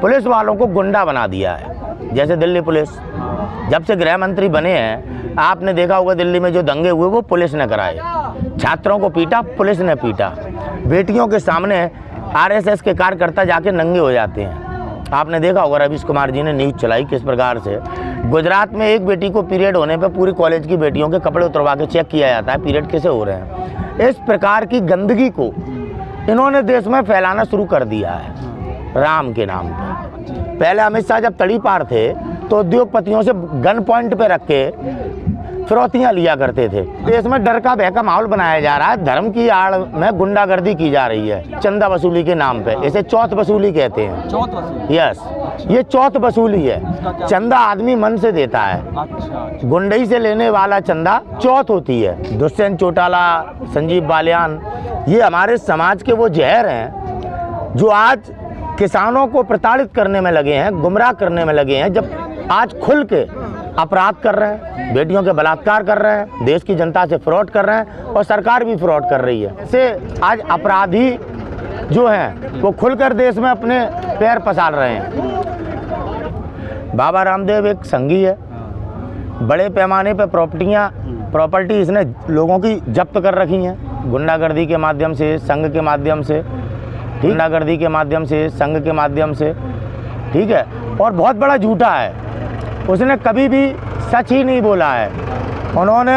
Police वालों को गुंडा बना दिया है। जैसे दिल्ली पुलिस, जब से गृह मंत्री बने हैं आपने देखा होगा दिल्ली में जो दंगे हुए वो पुलिस ने कराए, छात्रों को पीटा पुलिस ने पीटा, बेटियों के सामने आरएसएस के कार्यकर्ता जाके नंगे हो जाते हैं। आपने देखा होगा रवीश कुमार जी ने न्यूज़ चलाई किस प्रकार से गुजरात में एक बेटी को पीरियड होने पे पूरी कॉलेज की बेटियों के कपड़े उतरवा के चेक किया जाता है पीरियड कैसे हो रहे हैं। इस प्रकार की गंदगी को इन्होंने देश में फैलाना शुरू कर दिया है राम के नाम पे। पहले अमित शाह जब तड़ी पार थे तो उद्योगपतियों से गन पॉइंट पे रख के फिरौतियाँ लिया करते थे। देश में डर का भय का माहौल बनाया जा रहा है, धर्म की आड़ में गुंडागर्दी की जा रही है चंदा वसूली के नाम पे। इसे चौथ वसूली कहते हैं। चौथ वसूली? यस, ये चौथ वसूली है। चंदा आदमी मन से देता है, गुंडई से लेने वाला चंदा चौथ होती है। दुष्यंत चौटाला, संजीव बालियान, ये हमारे समाज के वो जहर हैं जो आज किसानों को प्रताड़ित करने में लगे हैं, गुमराह करने में लगे हैं। जब आज खुल के अपराध कर रहे हैं, बेटियों के बलात्कार कर रहे हैं, देश की जनता से फ्रॉड कर रहे हैं और सरकार भी फ्रॉड कर रही है। इससे आज अपराधी जो हैं वो खुलकर देश में अपने पैर पसार रहे हैं। बाबा रामदेव एक संघी है, बड़े पैमाने पे प्रॉपर्टी इसने लोगों की जब्त कर रखी हैं गुंडागर्दी के माध्यम से, संघ के माध्यम से, गुंडागर्दी के माध्यम से, संघ के माध्यम से, ठीक है। और बहुत बड़ा झूठा है, उसने कभी भी सच ही नहीं बोला है। उन्होंने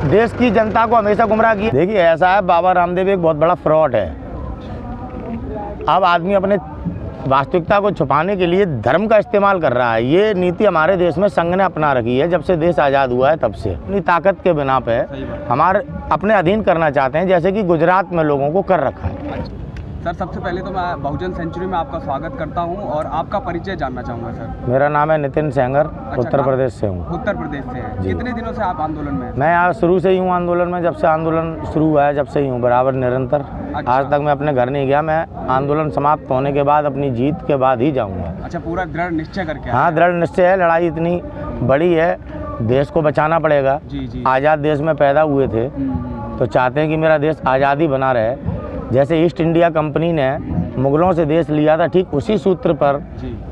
देश की जनता को हमेशा गुमराह किया। देखिए ऐसा है, बाबा रामदेव एक बहुत बड़ा फ्रॉड है। अब आदमी अपने वास्तविकता को छुपाने के लिए धर्म का इस्तेमाल कर रहा है। ये नीति हमारे देश में संघ ने अपना रखी है जब से देश आज़ाद हुआ है तब से। अपनी ताकत के बिना पे हमारे अपने अधीन करना चाहते हैं, जैसे कि गुजरात में लोगों को कर रखा है। सर सबसे पहले तो मैं बहुजन सेंचुरी में आपका स्वागत करता हूं और आपका परिचय जानना चाहूँगा सर। मेरा नाम है नितिन सेंगर, उत्तर प्रदेश से हूँ। उत्तर प्रदेश से हैं? कितने दिनों से आप आंदोलन में हैं? मैं यहाँ शुरू से ही हूँ आंदोलन में, जब से आंदोलन शुरू हुआ है जब से ही हूँ, बराबर निरंतर। आज तक मैं अपने घर नहीं गया। मैं आंदोलन समाप्त होने के बाद, अपनी जीत के बाद ही जाऊँगा। अच्छा, पूरा दृढ़ निश्चय करके? हाँ, दृढ़ निश्चय है। लड़ाई इतनी बड़ी है, देश को बचाना पड़ेगा। आज़ाद देश में पैदा हुए थे तो चाहते हैं कि मेरा देश आज़ादी बना रहे। जैसे ईस्ट इंडिया कंपनी ने मुगलों से देश लिया था, ठीक उसी सूत्र पर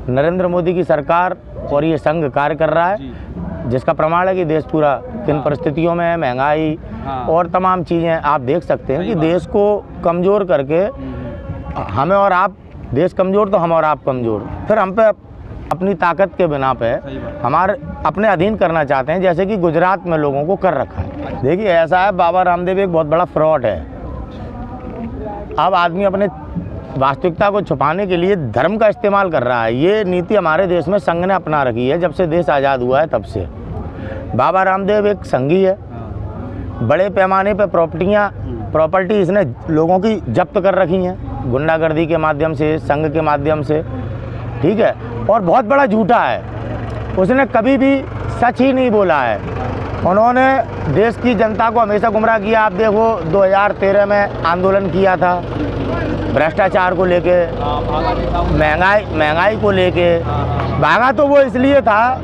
नरेंद्र मोदी की सरकार और ये संघ कार्य कर रहा है, जिसका प्रमाण है कि देश पूरा किन परिस्थितियों में है, महंगाई और तमाम चीज़ें आप देख सकते हैं कि देश को कमज़ोर करके हमें और आप, देश कमज़ोर तो हम और आप कमज़ोर, फिर हम पे अपनी ताकत के बिना पे हमारे अपने अधीन करना चाहते हैं, जैसे कि गुजरात में लोगों को कर रखा है। देखिए ऐसा है, बाबा रामदेव एक बहुत बड़ा फ्रॉड है। अब आदमी अपने वास्तविकता को छुपाने के लिए धर्म का इस्तेमाल कर रहा है। ये नीति हमारे देश में संघ ने अपना रखी है जब से देश आज़ाद हुआ है तब से। बाबा रामदेव एक संघी है, बड़े पैमाने पे प्रॉपर्टी इसने लोगों की जब्त कर रखी हैं गुंडागर्दी के माध्यम से, संघ के माध्यम से, ठीक है। और बहुत बड़ा झूठा है, उसने कभी भी सच ही नहीं बोला है। उन्होंने देश की जनता को हमेशा गुमराह किया। आप देखो 2013 में आंदोलन किया था भ्रष्टाचार को लेके, महंगाई को लेके। भागा तो वो इसलिए था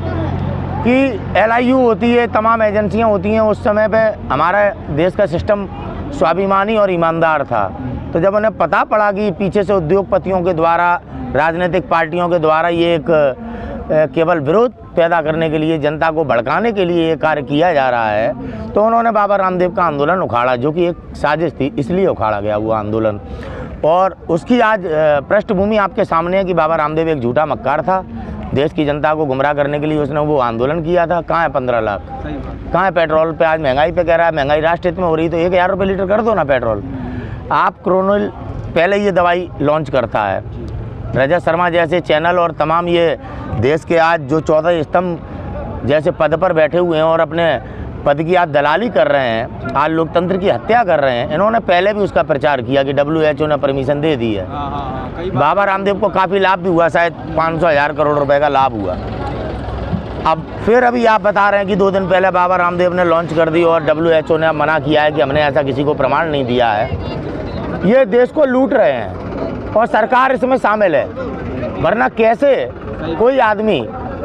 कि LIU होती है, तमाम एजेंसियां होती हैं, उस समय पे हमारा देश का सिस्टम स्वाभिमानी और ईमानदार था। तो जब उन्हें पता पड़ा कि पीछे से उद्योगपतियों के द्वारा, राजनीतिक पार्टियों के द्वारा ये एक केवल विरोध पैदा करने के लिए, जनता को भड़काने के लिए ये कार्य किया जा रहा है, तो उन्होंने बाबा रामदेव का आंदोलन उखाड़ा, जो कि एक साजिश थी, इसलिए उखाड़ा गया वो आंदोलन। और उसकी आज पृष्ठभूमि आपके सामने है कि बाबा रामदेव एक झूठा मक्कार था। देश की जनता को गुमराह करने के लिए उसने वो आंदोलन किया था। कहाँ है 15 लाख? कहाँ है पेट्रोल पे? आज महंगाई पे कह रहा है, महंगाई राष्ट्र हित में हो रही तो 1000 रुपये लीटर कर दो ना पेट्रोल। आप क्रोनिल पहले ये दवाई लॉन्च करता है, रजत शर्मा जैसे चैनल और तमाम ये देश के आज जो 14 स्तंभ जैसे पद पर बैठे हुए हैं और अपने पद की आज दलाली कर रहे हैं, आज लोकतंत्र की हत्या कर रहे हैं, इन्होंने पहले भी उसका प्रचार किया कि WHO ने परमिशन दे दी है। बाबा रामदेव को काफ़ी लाभ भी हुआ, शायद 500,000 करोड़ रुपए का लाभ हुआ। अब फिर अभी आप बता रहे हैं कि 2 दिन पहले बाबा रामदेव ने लॉन्च कर दी और WHO ने मना किया है कि हमने ऐसा किसी को प्रमाण नहीं दिया है। ये देश को लूट रहे हैं और सरकार इसमें शामिल है, वरना कैसे कोई आदमी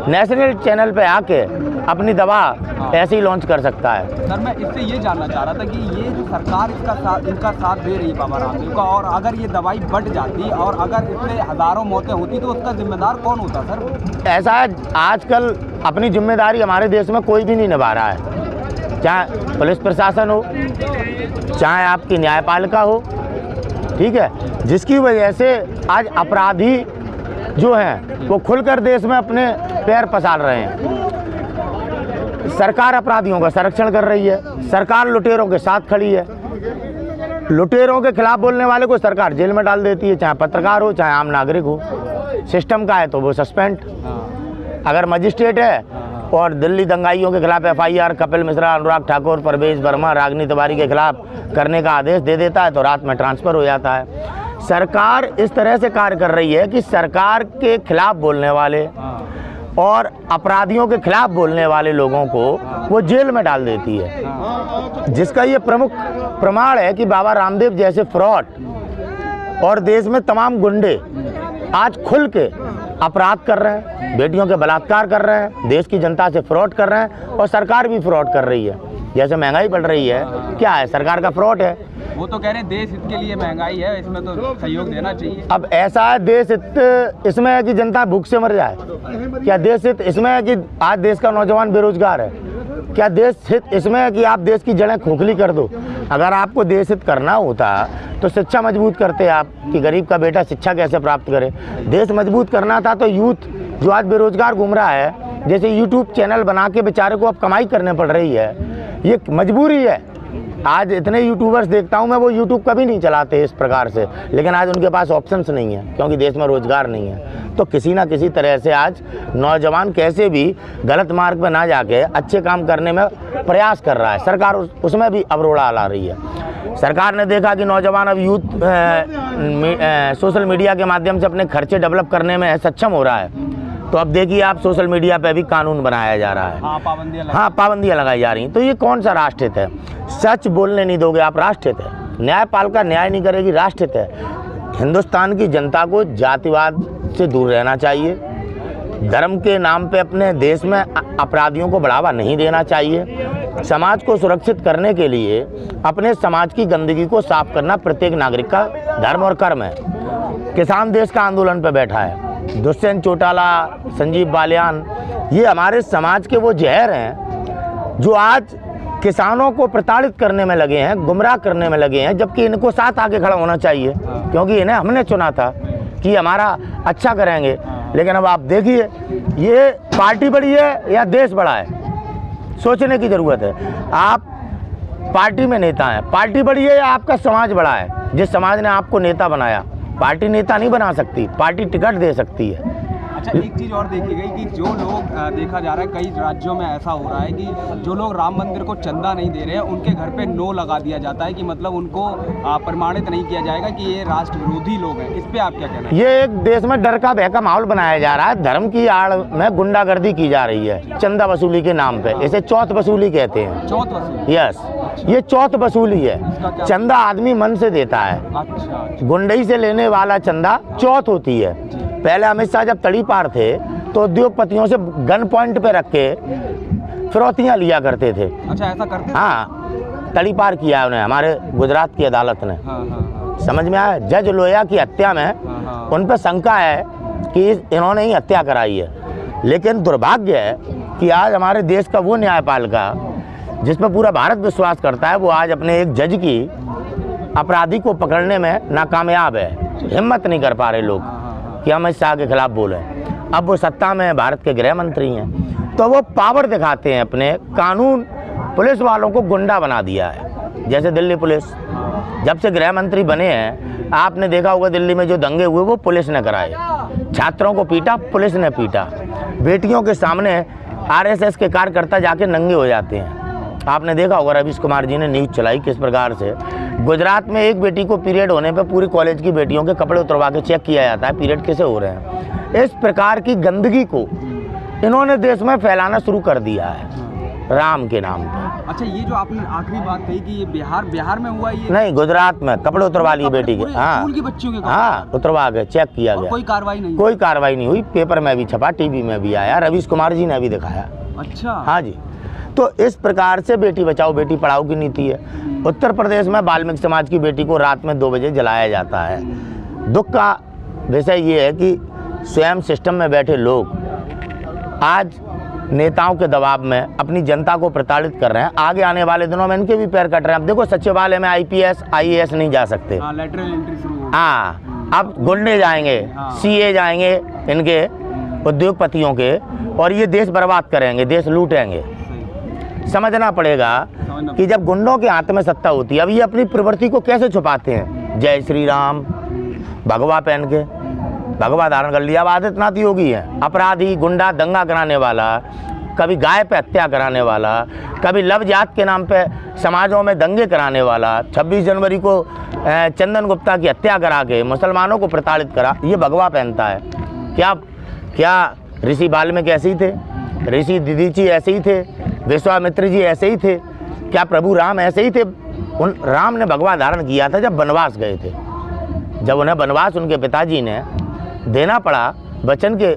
नेशनल चैनल पे आके अपनी दवा ऐसे ही लॉन्च कर सकता है। सर मैं इससे ये जानना चाह रहा था कि ये जो सरकार इनका साथ दे रही है बाबा रामदेव का, और अगर ये दवाई बढ़ जाती और अगर इसमें हज़ारों मौतें होती तो उसका जिम्मेदार कौन होता सर? ऐसा है, आजकल अपनी जिम्मेदारी हमारे देश में कोई भी नहीं निभा रहा है, चाहे पुलिस प्रशासन हो, चाहे आपकी न्यायपालिका हो, ठीक है, जिसकी वजह से आज अपराधी जो हैं वो खुलकर देश में अपने पैर पसार रहे हैं। सरकार अपराधियों का संरक्षण कर रही है, सरकार लुटेरों के साथ खड़ी है। लुटेरों के खिलाफ बोलने वाले को सरकार जेल में डाल देती है, चाहे पत्रकार हो चाहे आम नागरिक हो। सिस्टम का है तो वो सस्पेंड, अगर मजिस्ट्रेट है और दिल्ली दंगाइयों के खिलाफ FIR कपिल मिश्रा, अनुराग ठाकुर, परवेज वर्मा, रागिनी तिवारी के खिलाफ करने का आदेश दे देता है तो रात में ट्रांसफ़र हो जाता है। सरकार इस तरह से कार्य कर रही है कि सरकार के खिलाफ बोलने वाले और अपराधियों के खिलाफ बोलने वाले लोगों को वो जेल में डाल देती है, जिसका ये प्रमुख प्रमाण है कि बाबा रामदेव जैसे फ्रॉड और देश में तमाम गुंडे आज खुल के अपराध कर रहे हैं, बेटियों के बलात्कार कर रहे हैं, देश की जनता से फ्रॉड कर रहे हैं और सरकार भी फ्रॉड कर रही है। जैसे महंगाई बढ़ रही है, क्या है, सरकार का फ्रॉड है। वो तो कह रहे हैं देश हित के लिए महंगाई है, इसमें तो सहयोग देना चाहिए। अब ऐसा है, देश हित इसमें है कि जनता भूख से मर जाए, क्या देश हित इसमें है कि आज देश का नौजवान बेरोजगार है, क्या देश हित इसमें है कि आप देश की जड़ें खोखली कर दो। अगर आपको देश हित करना होता तो शिक्षा मजबूत करते आप कि गरीब का बेटा शिक्षा कैसे प्राप्त करे। देश मजबूत करना था तो यूथ जो आज बेरोजगार घूम रहा है, जैसे यूट्यूब चैनल बना के बेचारे को अब कमाई करने पड़ रही है, ये मजबूरी है। आज इतने यूट्यूबर्स देखता हूँ मैं, वो यूट्यूब कभी नहीं चलाते इस प्रकार से, लेकिन आज उनके पास ऑप्शंस नहीं है क्योंकि देश में रोजगार नहीं है। तो किसी ना किसी तरह से आज नौजवान कैसे भी गलत मार्ग पर ना जाके अच्छे काम करने में प्रयास कर रहा है। सरकार उसमें भी अवरोड़ा ला रही है। सरकार ने देखा कि नौजवान अब सोशल मीडिया के माध्यम से अपने खर्चे डेवलप करने में सक्षम हो रहा है, तो अब देखिए आप सोशल मीडिया पे भी कानून बनाया जा रहा है। पाबंदियाँ लगाई जा रही हैं। तो ये कौन सा राष्ट्रहित है? सच बोलने नहीं दोगे आप, राष्ट्रहित है। न्यायपालिका न्याय नहीं करेगी, राष्ट्रहित है। हिंदुस्तान की जनता को जातिवाद से दूर रहना चाहिए, धर्म के नाम पे अपने देश में अपराधियों को बढ़ावा नहीं देना चाहिए। समाज को सुरक्षित करने के लिए अपने समाज की गंदगी को साफ करना प्रत्येक नागरिक का धर्म और कर्म है। किसान देश का आंदोलन पे बैठा है, दुष्यंत चौटाला, संजीव बालियान, ये हमारे समाज के वो जहर हैं जो आज किसानों को प्रताड़ित करने में लगे हैं, गुमराह करने में लगे हैं, जबकि इनको साथ आगे खड़ा होना चाहिए क्योंकि इन्हें हमने चुना था कि हमारा अच्छा करेंगे। लेकिन अब आप देखिए, ये पार्टी बड़ी है या देश बड़ा है, सोचने की ज़रूरत है। आप पार्टी में नेता हैं, पार्टी बड़ी है या आपका समाज बड़ा है? जिस समाज ने आपको नेता बनाया, पार्टी नेता नहीं बना सकती, पार्टी टिकट दे सकती है। अच्छा, एक चीज़ और देखी गई कि जो लोग देखा जा रहा है कई राज्यों में ऐसा हो रहा है कि जो लोग राम मंदिर को चंदा नहीं दे रहे हैं उनके घर पे नो लगा दिया जाता है कि मतलब उनको प्रमाणित नहीं किया जाएगा कि ये राष्ट्र विरोधी लोग हैं। इस पे आप क्या कहना है? ये एक देश में डर का भय का माहौल बनाया जा रहा है। धर्म की आड़ में गुंडागर्दी की जा रही है चंदा वसूली के नाम पे। इसे चौथ वसूली कहते हैं। चौथ वसूली? यस, ये चौथ वसूली है। चंदा आदमी मन से देता है। अच्छा, गुंडई से लेने वाला चंदा चौथ होती है। पहले अमित शाह जब तड़ी पार थे तो उद्योगपतियों से गन पॉइंट पे रख के फिरौतियाँ लिया करते थे। अच्छा, ऐसा करते? हाँ, तड़ी पार किया है उन्हें हमारे गुजरात की अदालत ने। हाँ। समझ में आया? जज लोहिया की हत्या में उन पर शंका है कि इन्होंने ही हत्या कराई है। लेकिन दुर्भाग्य है कि आज हमारे देश का वो न्यायपालिका जिस पर पूरा भारत विश्वास करता है, वो आज अपने एक जज की अपराधी को पकड़ने में नाकामयाब है। हिम्मत नहीं कर पा रहे लोग कि अमित शाह के खिलाफ बोले। अब वो सत्ता में भारत के गृह मंत्री हैं, तो वो पावर दिखाते हैं अपने। कानून पुलिस वालों को गुंडा बना दिया है। जैसे दिल्ली पुलिस, जब से गृह मंत्री बने हैं आपने देखा होगा दिल्ली में जो दंगे हुए वो पुलिस ने कराए। छात्रों को पीटा, पुलिस ने पीटा। बेटियों के सामने RSS के कार्यकर्ता जाके नंगे हो जाते हैं। आपने देखा होगा रवीश कुमार जी ने न्यूज़ चलाई किस प्रकार से गुजरात में एक बेटी को पीरियड होने पे पूरी कॉलेज की बेटियों के कपड़े उतरवा के चेक किया जाता है पीरियड कैसे हो रहे हैं। इस प्रकार की गंदगी को इन्होंने देश में फैलाना शुरू कर दिया है राम के नाम पे। अच्छा, ये जो आपने आखिरी बात कही कि ये बिहार में हुआ, ये नहीं, गुजरात में कपड़े उतरवा लिए बेटी के। हाँ, स्कूल की बच्चियों के हाँ, उतरवा के चेक किया गया। कोई कार्रवाई नहीं? कोई कार्रवाई नहीं हुई। पेपर में भी छपा, TV में भी आया, रवीश कुमार जी ने भी दिखाया। अच्छा। हाँ जी। तो इस प्रकार से बेटी बचाओ बेटी पढ़ाओ की नीति है। उत्तर प्रदेश में वाल्मीकि समाज की बेटी को रात में 2 बजे जलाया जाता है। दुख का विषय ये है कि स्वयं सिस्टम में बैठे लोग आज नेताओं के दबाव में अपनी जनता को प्रताड़ित कर रहे हैं। आगे आने वाले दिनों में इनके भी पैर कट रहे हैं। अब देखो सचिवालय में IPS IAS नहीं जा सकते। लैटरल एंट्री शुरू हो गई। हाँ, अब गुंडे जाएंगे, हाँ। CA जाएंगे इनके उद्योगपतियों के, और ये देश बर्बाद करेंगे, देश लूटेंगे। सही। समझना पड़ेगा कि जब गुंडों के हाथ में सत्ता होती है, अब ये अपनी प्रवृत्ति को कैसे छुपाते हैं? जय श्री राम भगवा पहन के भगवा धारण कर लिया। अब आदित्यनाथ योगी है, अपराधी, गुंडा, दंगा कराने वाला, कभी गाय पे हत्या कराने वाला, कभी लव जात के नाम पे समाजों में दंगे कराने वाला, 26 जनवरी को चंदन गुप्ता की हत्या करा के मुसलमानों को प्रताड़ित करा, ये भगवा पहनता है। क्या ऋषि वाल्मीकि ऐसे ही थे? ऋषि दीदीची ऐसे ही थे? विश्वामित्र जी ऐसे ही थे? क्या प्रभु राम ऐसे ही थे? उन राम ने भगवा धारण किया था जब वनवास गए थे। जब उन्हें वनवास उनके पिताजी ने देना पड़ा वचन के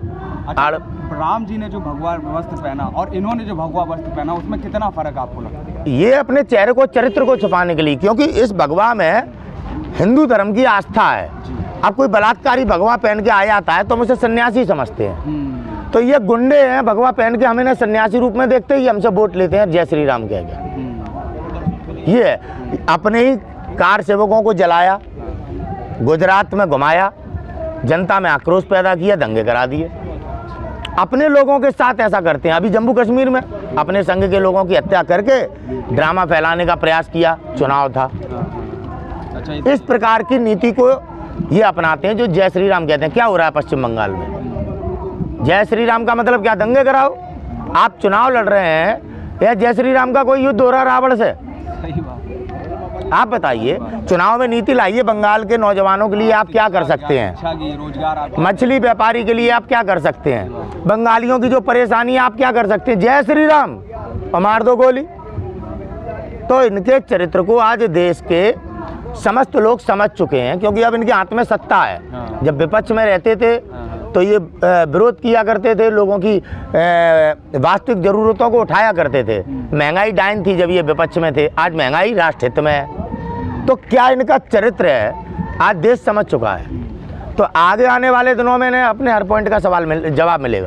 आड़। राम जी ने जो भगवा वस्त्र पहना और इन्होंने जो भगवा वस्त्र पहना, उसमें कितना फर्क आपको लगता है? ये अपने चेहरे को, चरित्र को छुपाने के लिए, क्योंकि इस भगवा में हिंदू धर्म की आस्था है। अब कोई बलात्कारी भगवा पहन के आ जाता है तो हम उसे सन्यासी समझते हैं। तो ये गुंडे हैं, भगवा पहन के हम इन्हें सन्यासी रूप में देखते ही हमसे वोट लेते हैं, जय श्री राम कह के। ये अपने ही कार सेवकों को जलाया, गुजरात में घुमाया, जनता में आक्रोश पैदा किया, दंगे करा दिए। अपने लोगों के साथ ऐसा करते हैं। अभी जम्मू कश्मीर में अपने संघ के लोगों की हत्या करके ड्रामा फैलाने का प्रयास किया, चुनाव था। अच्छा, इस प्रकार की नीति को ये अपनाते हैं जो जय श्री राम कहते हैं। क्या हो रहा है पश्चिम बंगाल में? जय श्री राम का मतलब क्या? दंगे कराओ। आप चुनाव लड़ रहे हैं या जय श्री राम का कोई युद्ध हो रहा रावण से? सही बात। आप बताइए, चुनाव में नीति लाइए। बंगाल के नौजवानों के लिए आप क्या कर सकते हैं? रोजगार, मछली व्यापारी के लिए आप क्या कर सकते हैं? बंगालियों की जो परेशानी है आप क्या कर सकते हैं? जय श्री राम और मार दो गोली। तो इनके चरित्र को आज देश के समस्त लोग समझ चुके हैं, क्योंकि अब इनके हाथ में सत्ता है। जब विपक्ष में रहते थे तो ये विरोध किया करते थे, लोगों की वास्तविक ज़रूरतों को उठाया करते थे। महंगाई डाइन थी जब ये विपक्ष में थे, आज महंगाई राष्ट्र हित में है। तो क्या इनका चरित्र है आज देश समझ चुका है। तो आगे आने वाले दिनों में इन्हें अपने हर पॉइंट का जवाब मिलेगा।